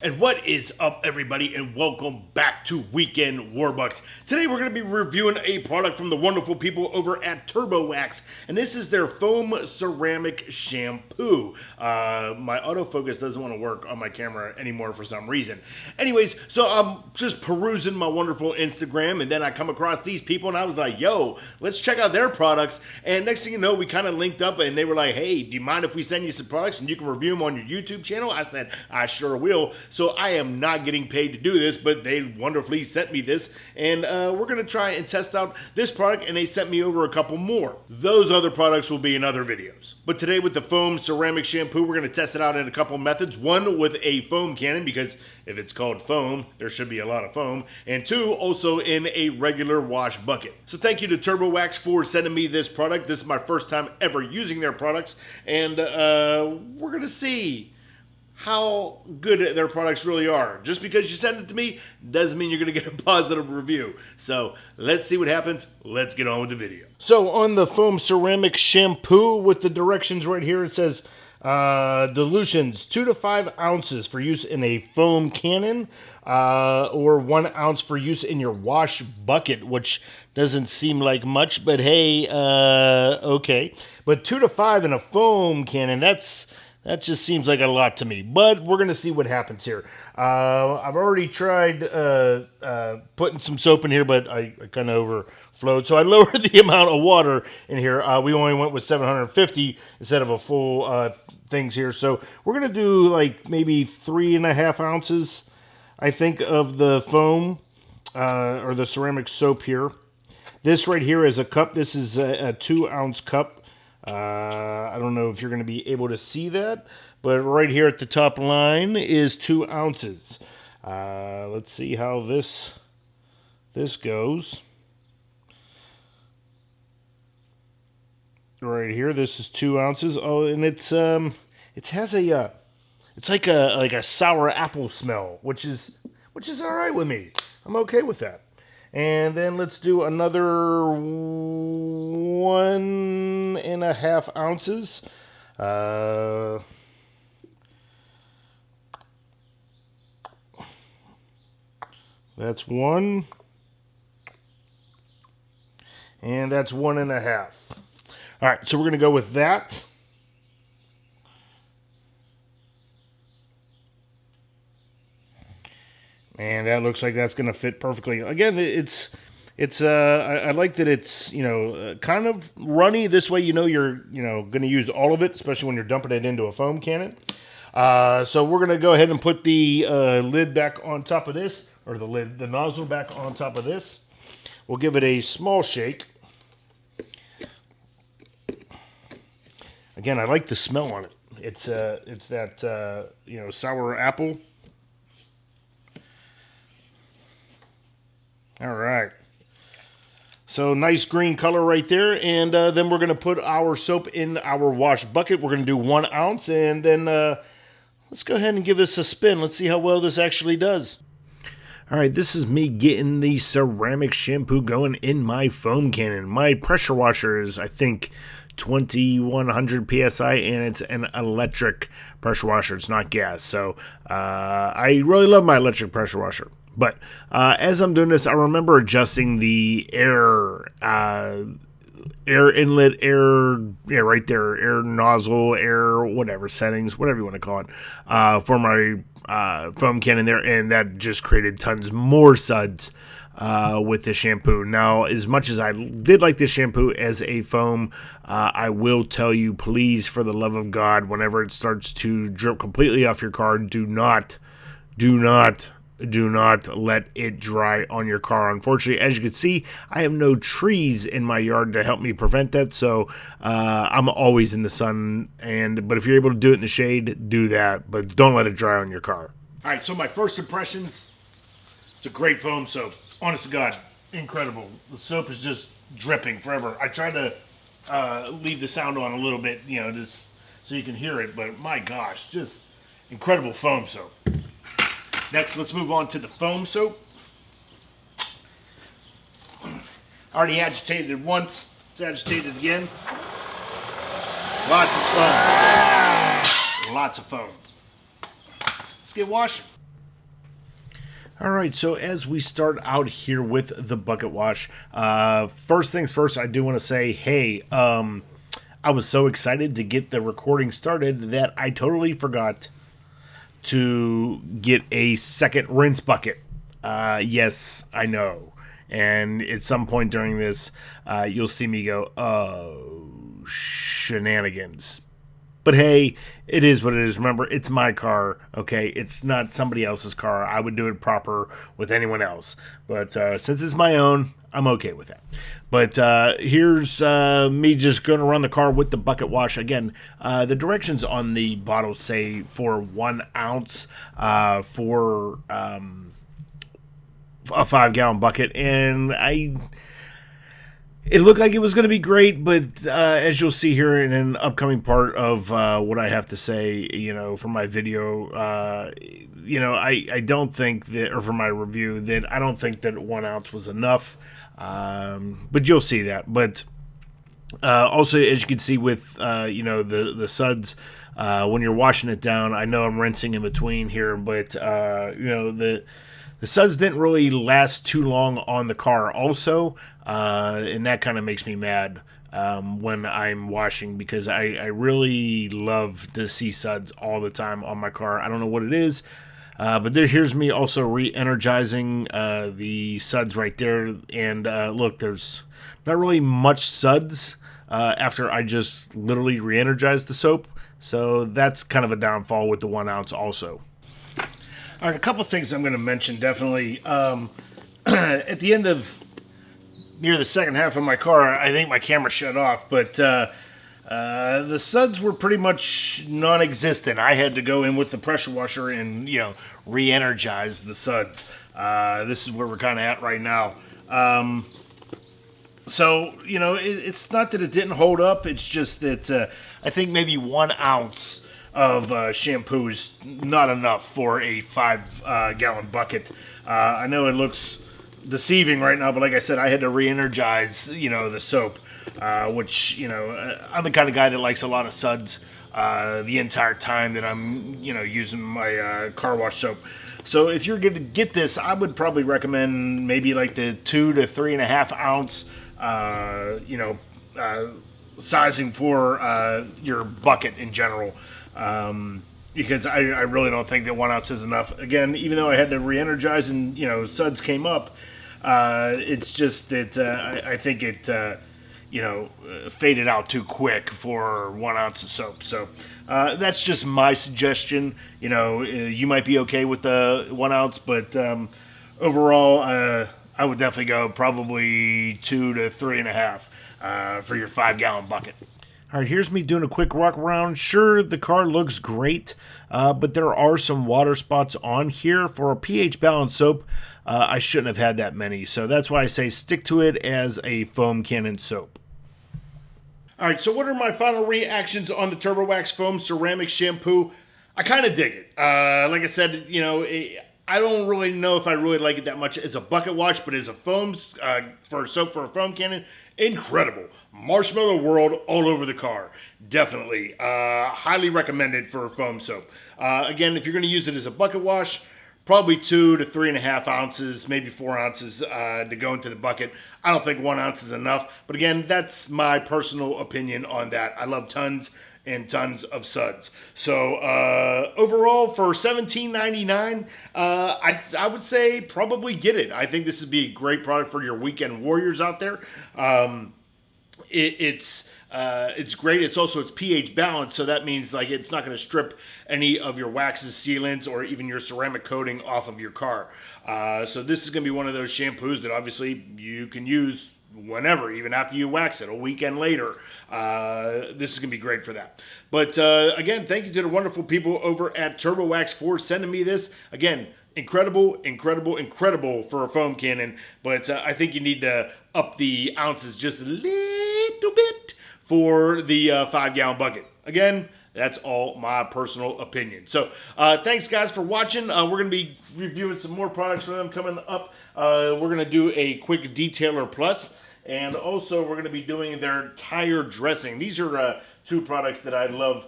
And what is up, everybody, and welcome back to Weekend Warbux. Today we're going to be reviewing a product from the wonderful people over at TurboWax, and this is their foam ceramic shampoo. My autofocus doesn't want to work on my camera anymore for some reason. Anyways, so I'm just perusing my wonderful Instagram, and then I come across these people, and I was like, yo, let's check out their products. And next thing you know, we kind of linked up, and they were like, hey, do you mind if we send you some products and you can review them on your YouTube channel? I said, I sure will. So I am not getting paid to do this, but they wonderfully sent me this, and we're going to try and test out this product, and they sent me over a couple more. Those other products will be in other videos. But today with the foam ceramic shampoo, we're going to test it out in a couple methods. One, with a foam cannon, because if it's called foam, there should be a lot of foam. And two, also in a regular wash bucket. So thank you to TurboWax for sending me this product. This is my first time ever using their products, and we're going to see how good their products really are. Just because you send it to me doesn't mean you're going to get a positive review. So let's see what happens. Let's get on with the video. So on the foam ceramic shampoo, with the directions right here, it says dilutions 2 to 5 ounces for use in a foam cannon, or 1 ounce for use in your wash bucket, which doesn't seem like much, but hey, okay. But 2 to 5 in a foam cannon, that just seems like a lot to me, but we're going to see what happens here. I've already tried putting some soap in here, but I kind of overflowed, so I lowered the amount of water in here. We only went with 750 instead of a full things here, so we're going to do like maybe 3.5 ounces, I think, of the foam or the ceramic soap here. This right here is a cup. This is a 2-ounce cup. I don't know if you're going to be able to see that, but right here at the top line is 2 ounces. Let's see how this goes. Right here, this is 2 ounces. Oh, and it has a it's like a sour apple smell, which is all right with me. I'm okay with that. And then let's do another 1.5 ounces. That's 1. And that's 1.5. All right, so we're going to go with that. And that looks like that's going to fit perfectly. Again, I like that it's, kind of runny. This way, you're, going to use all of it, especially when you're dumping it into a foam cannon. So we're going to go ahead and put the lid back on top of this, or the nozzle back on top of this. We'll give it a small shake. Again, I like the smell on it. It's that, sour apple. All right. So nice green color right there. And then we're going to put our soap in our wash bucket. We're going to do 1 ounce. And then let's go ahead and give this a spin. Let's see how well this actually does. All right, this is me getting the ceramic shampoo going in my foam cannon. My pressure washer is, I think, 2100 psi, and it's an electric pressure washer. It's not gas. So I really love my electric pressure washer. But as I'm doing this, I remember adjusting the air inlet, right there, air nozzle, air whatever settings, whatever you want to call it, for my foam cannon there, and that just created tons more suds with the shampoo. Now, as much as I did like this shampoo as a foam, I will tell you, please, for the love of God, whenever it starts to drip completely off your car, do not let it dry on your car. Unfortunately, as you can see, I have no trees in my yard to help me prevent that, so I'm always in the sun. But if you're able to do it in the shade, do that, but don't let it dry on your car. All right, so my first impressions, it's a great foam soap. Honest to God, incredible. The soap is just dripping forever. I tried to leave the sound on a little bit, just so you can hear it, but my gosh, just incredible foam soap. Next, let's move on to the foam soap. Already agitated it once. It's agitated again. Lots of foam. Lots of foam. Let's get washing. All right, so as we start out here with the bucket wash, first things first, I do want to say, hey, I was so excited to get the recording started that I totally forgot to get a second rinse bucket. Yes, I know. And at some point during this, you'll see me go, oh, shenanigans. But hey, it is what it is. Remember, it's my car, okay? It's not somebody else's car. I would do it proper with anyone else. But since it's my own, I'm okay with that. But here's me just going to run the car with the bucket wash. Again, the directions on the bottle say for 1 ounce for a 5-gallon bucket. And it looked like it was going to be great, but as you'll see here in an upcoming part of what I have to say, for my video, I don't think that, or for my review, that I don't think that 1 ounce was enough, but you'll see that. But also, as you can see with, the suds, when you're washing it down, I know I'm rinsing in between here, but, the suds didn't really last too long on the car also, and that kind of makes me mad when I'm washing, because I really love to see suds all the time on my car. I don't know what it is, but here's me also re-energizing the suds right there, and look, there's not really much suds after I just literally re-energized the soap, so that's kind of a downfall with the 1 ounce also. All right, a couple things I'm going to mention, definitely. At the end of near the second half of my car, I think my camera shut off, but the suds were pretty much non-existent. I had to go in with the pressure washer and, re-energize the suds. This is where we're kind of at right now. So, it's not that it didn't hold up. It's just that I think maybe 1 ounce of shampoo is not enough for a 5-gallon bucket. I know it looks deceiving right now, but like I said, I had to re-energize, the soap, which, I'm the kind of guy that likes a lot of suds the entire time that I'm, using my car wash soap. So if you're going to get this, I would probably recommend maybe like the 2 to 3.5 ounce, sizing for your bucket in general. Because I really don't think that 1 ounce is enough. Again, even though I had to re-energize and, suds came up, it's just that I think it, faded out too quick for 1 ounce of soap. So that's just my suggestion. You might be okay with the 1 ounce, but overall, I would definitely go probably 2 to 3.5 for your 5-gallon bucket. All right, here's me doing a quick walk around. Sure, the car looks great, but there are some water spots on here. For a pH balanced soap, I shouldn't have had that many. So that's why I say stick to it as a foam cannon soap. All right, so what are my final reactions on the TurboWax Foam Ceramic Shampoo? I kind of dig it. Like I said, I don't really know if I really like it that much as a bucket wash, but as a foam, for soap for a foam cannon, incredible. Marshmallow World all over the car. Definitely. Highly recommended for foam soap. Again, if you're going to use it as a bucket wash, probably 2 to 3.5 ounces, maybe 4 ounces to go into the bucket. I don't think 1 ounce is enough. But again, that's my personal opinion on that. I love tons and tons of suds. So overall, for $17.99, I would say probably get it. I think this would be a great product for your weekend warriors out there. It's great. It's pH balanced, so that means like it's not going to strip any of your waxes, sealants, or even your ceramic coating off of your car. So this is going to be one of those shampoos that obviously you can use whenever, even after you wax it, a weekend later. This is going to be great for that. But again, thank you to the wonderful people over at TurboWax for sending me this. Again, incredible for a foam cannon. But I think you need to up the ounces just a little bit for the 5-gallon bucket. Again, that's all my personal opinion. So thanks, guys, for watching. We're going to be reviewing some more products for them coming up. We're going to do a quick Detailer Plus. And also, we're going to be doing their tire dressing. These are two products that I love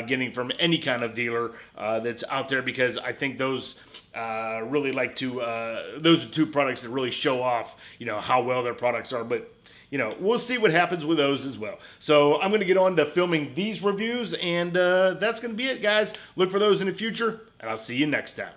getting from any kind of dealer that's out there, because I think those really like to, those are two products that really show off, how well their products are. But we'll see what happens with those as well. So I'm going to get on to filming these reviews, and that's going to be it, guys. Look for those in the future, and I'll see you next time.